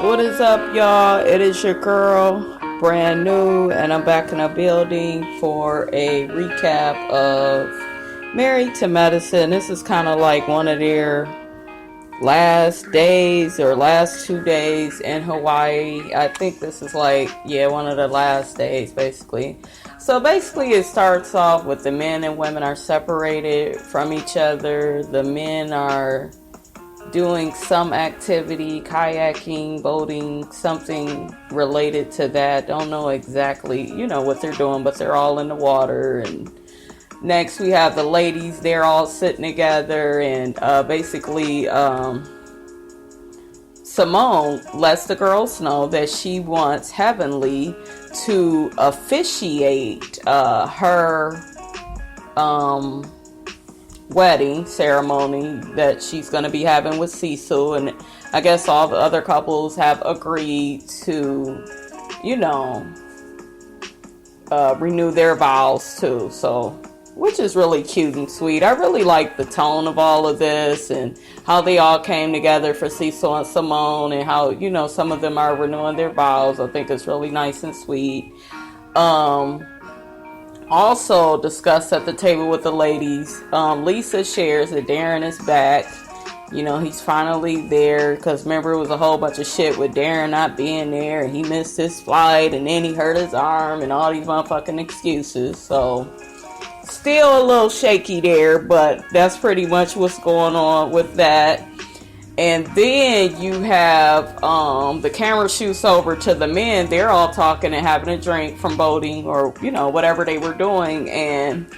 What is up, y'all? It is your girl, brand new, and I'm back in the building for a recap of Married to Medicine. This is kind of like one of their last days or last 2 days in Hawaii. I think this is one of the last days, basically. So basically it starts off with the men and women are separated from each other. The men are doing some activity, kayaking, boating, something related to that. Don't know exactly, what they're doing, but they're all in the water. And next we have the ladies, they're all sitting together, and basically Simone lets the girls know that she wants Heavenly to officiate her wedding ceremony that she's going to be having with Cecil, and I guess all the other couples have agreed to, renew their vows too. So, which is really cute and sweet. I really like the tone of all of this and how they all came together for Cecil and Simone, and how, some of them are renewing their vows. I think it's really nice and sweet. Also discussed at the table with the ladies, Lisa shares that Darren is back. He's finally there, because remember, it was a whole bunch of shit with Darren not being there, and he missed his flight, and then he hurt his arm, and all these motherfucking excuses. So still a little shaky there, but that's pretty much what's going on with that. And then you have the camera shoots over to the men. They're all talking and having a drink from boating, or whatever they were doing, and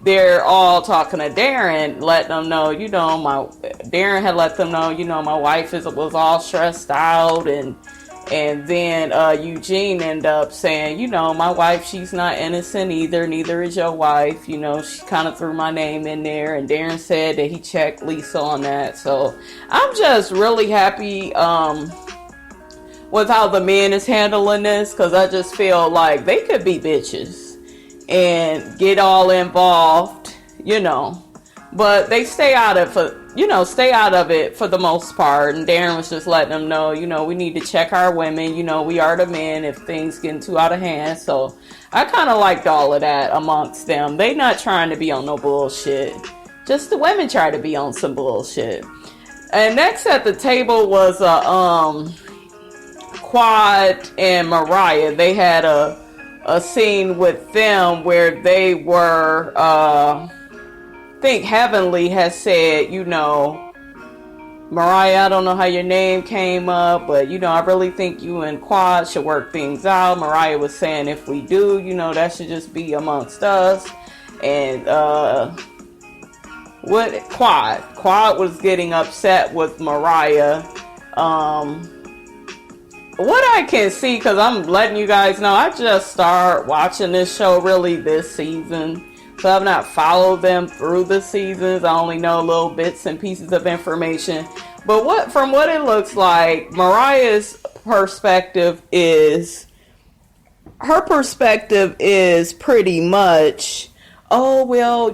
they're all talking to Darren, letting them know, Darren had let them know, my wife was all stressed out, and then Eugene ended up saying, my wife, she's not innocent either. Neither is your wife. She kind of threw my name in there. And Darren said that he checked Lisa on that. So I'm just really happy with how the men is handling this, because I just feel like they could be bitches and get all involved, but they stay out of it for the most part. And Darren was just letting them know, we need to check our women. We are the men if things getting too out of hand. So I kind of liked all of that amongst them. They not trying to be on no bullshit. Just the women try to be on some bullshit. And next at the table was Quad and Mariah. They had a scene with them where they were I think Heavenly has said, Mariah, I don't know how your name came up, but, I really think you and Quad should work things out. Mariah was saying if we do, that should just be amongst us. And Quad was getting upset with Mariah. What I can see, because I'm letting you guys know, I just started watching this show really this season. So I've not followed them through the seasons. I only know little bits and pieces of information. But from what it looks like, Mariah's perspective is pretty much, Quad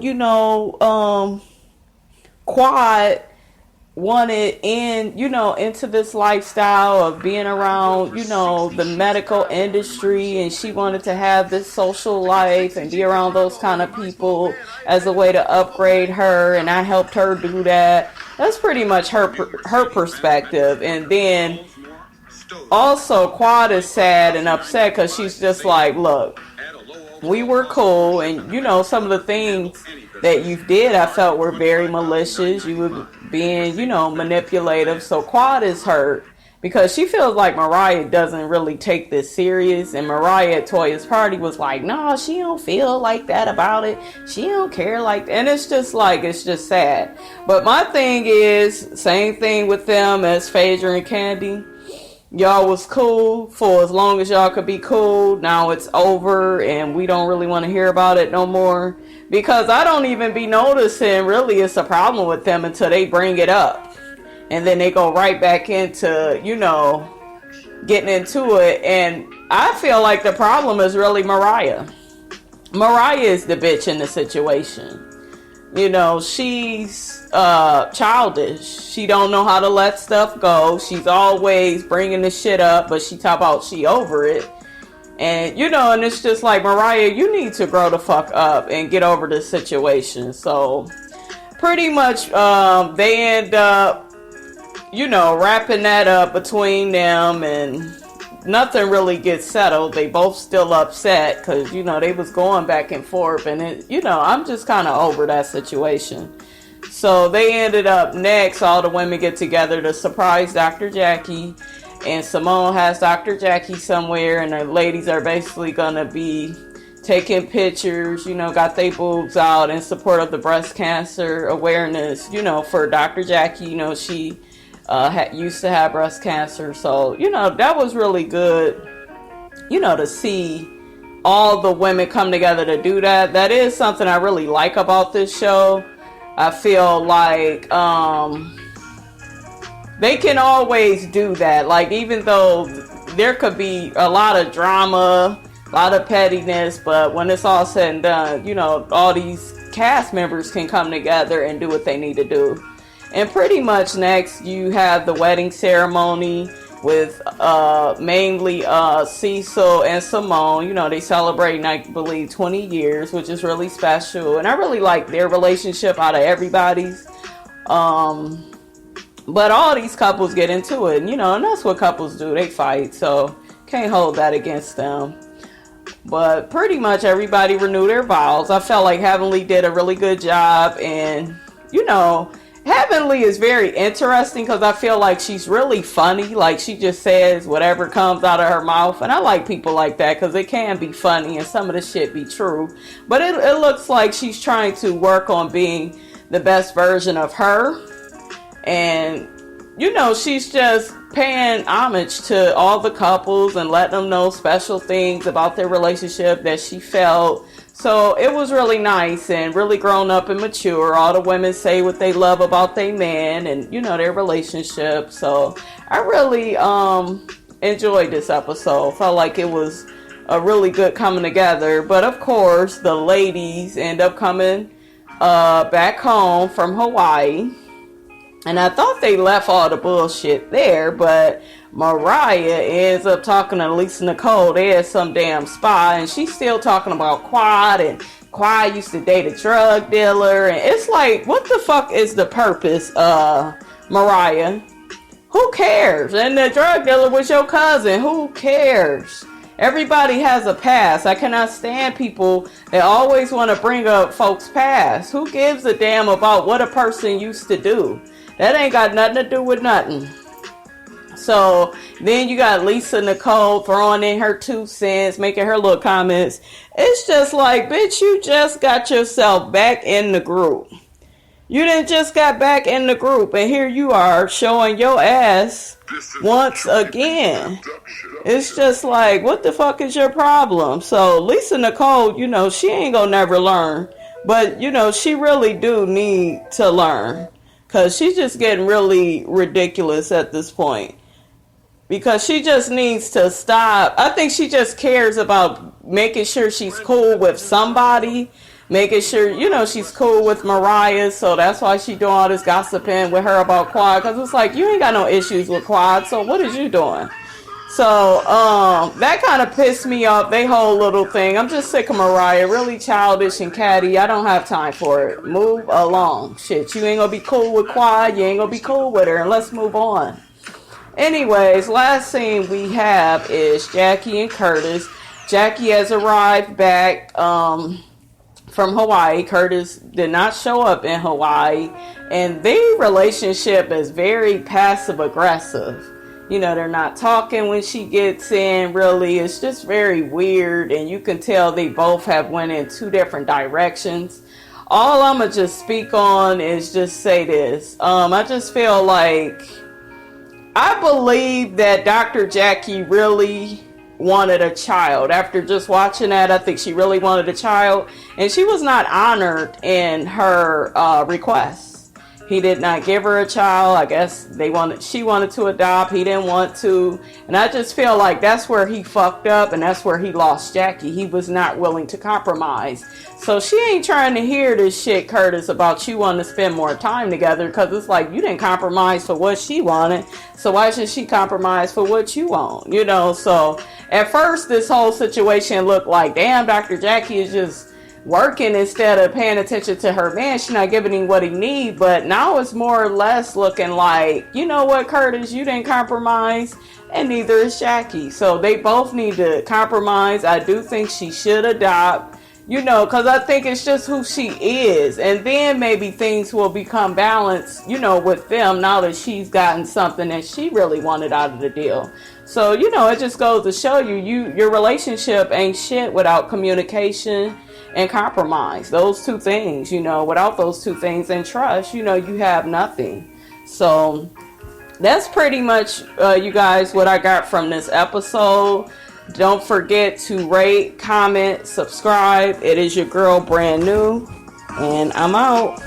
wanted into this lifestyle of being around, the medical industry, and she wanted to have this social life and be around those kind of people as a way to upgrade her, and I helped her do that. That's pretty much her perspective. And then also Quad is sad and upset because she's just like, look, we were cool, and some of the things that you did I felt were very malicious. You were being, manipulative. So Quad is hurt because she feels like Mariah doesn't really take this serious. And Mariah at Toya's party was like, no, she don't feel like that about it. She don't care like that. And it's just sad. But my thing is, same thing with them as Phaedra and Candy. Y'all was cool for as long as y'all could be cool. Now it's over, and we don't really want to hear about it no more. Because I don't even be noticing really it's a problem with them until they bring it up. And then they go right back into, getting into it. And I feel like the problem is really Mariah. Mariah is the bitch in the situation. You know, she's childish. She don't know how to let stuff go. She's always bringing the shit up, but she talk about she over it. And, you know, and it's just like, Mariah, you need to grow the fuck up and get over this situation. So, pretty much, they end up, you know, wrapping that up between them, and nothing really gets settled. They both still upset because, you know, they was going back and forth, and it, you know, I'm just kind of over that situation. So they ended up next, all the women get together to surprise Dr. Jackie, and Simone has Dr. Jackie somewhere, and the ladies are basically gonna be taking pictures, you know, got their boobs out in support of the breast cancer awareness, you know, for Dr. Jackie. You know, she used to have breast cancer, so, you know, that was really good, you know, to see all the women come together to do that. That is something I really like about this show. I feel like they can always do that. Like, even though there could be a lot of drama, a lot of pettiness, but when it's all said and done, you know, all these cast members can come together and do what they need to do. And pretty much next, you have the wedding ceremony with mainly Cecil and Simone. You know, they celebrating, I believe, 20 years, which is really special. And I really like their relationship out of everybody's. But all these couples get into it, and, you know, and that's what couples do. They fight, so can't hold that against them. But pretty much everybody renewed their vows. I felt like Heavenly did a really good job, and, you know, Heavenly is very interesting because I feel like she's really funny. Like, she just says whatever comes out of her mouth, and I like people like that because it can be funny and some of the shit be true. But it looks like she's trying to work on being the best version of her. And, you know, she's just paying homage to all the couples and letting them know special things about their relationship that she felt. So it was really nice and really grown up and mature. All the women say what they love about their man and, you know, their relationship. So I really enjoyed this episode. Felt like it was a really good coming together. But of course, the ladies end up coming back home from Hawaii. And I thought they left all the bullshit there, but Mariah ends up talking to Lisa Nicole. They had some damn spy, and she's still talking about Quad, and Quad used to date a drug dealer, and it's like, what the fuck is the purpose, Mariah? Who cares? And the drug dealer was your cousin. Who cares? Everybody has a past. I cannot stand people that always want to bring up folks' past. Who gives a damn about what a person used to do? That ain't got nothing to do with nothing. So then you got Lisa Nicole throwing in her 2 cents, making her little comments. It's just like, bitch, you just got yourself back in the group. You didn't just got back in the group, and here you are showing your ass once again. It's just like, what the fuck is your problem? So Lisa Nicole, you know, she ain't gonna never learn. But, you know, she really do need to learn. Because she's just getting really ridiculous at this point. Because she just needs to stop. I think she just cares about making sure she's cool with somebody. Making sure, you know, she's cool with Mariah. So that's why she doing all this gossiping with her about Quad. Because it's like, you ain't got no issues with Quad. So what is you doing? So, that kind of pissed me off, they whole little thing. I'm just sick of Mariah, really childish and catty. I don't have time for it. Move along. Shit, you ain't gonna be cool with Quad, you ain't gonna be cool with her, and let's move on. Anyways, last scene we have is Jackie and Curtis. Jackie has arrived back, from Hawaii. Curtis did not show up in Hawaii, and their relationship is very passive-aggressive. You know, they're not talking when she gets in, really. It's just very weird, and you can tell they both have went in 2 different directions. All I'm going to just speak on is just say this. I just feel like, I believe that Dr. Jackie really wanted a child. After just watching that, I think she really wanted a child, and she was not honored in her request. He did not give her a child. I guess she wanted to adopt. He didn't want to. And I just feel like that's where he fucked up, and that's where he lost Jackie. He was not willing to compromise. So she ain't trying to hear this shit, Curtis, about you wanting to spend more time together, because it's like you didn't compromise for what she wanted. So why should she compromise for what you want? You know, so at first this whole situation looked like, damn, Dr. Jackie is just working instead of paying attention to her man. She's not giving him what he needs. But now it's more or less looking like, you know what, Curtis, you didn't compromise, and neither is Jackie. So they both need to compromise. I do think she should adopt, you know, because I think it's just who she is. And then maybe things will become balanced, you know, with them now that she's gotten something that she really wanted out of the deal. So, you know, it just goes to show you, your relationship ain't shit without communication and compromise. Those two things, you know, without those two things and trust, you know, you have nothing. So that's pretty much, you guys, what I got from this episode. Don't forget to rate, comment, subscribe. It is your girl, Brand New, and I'm out.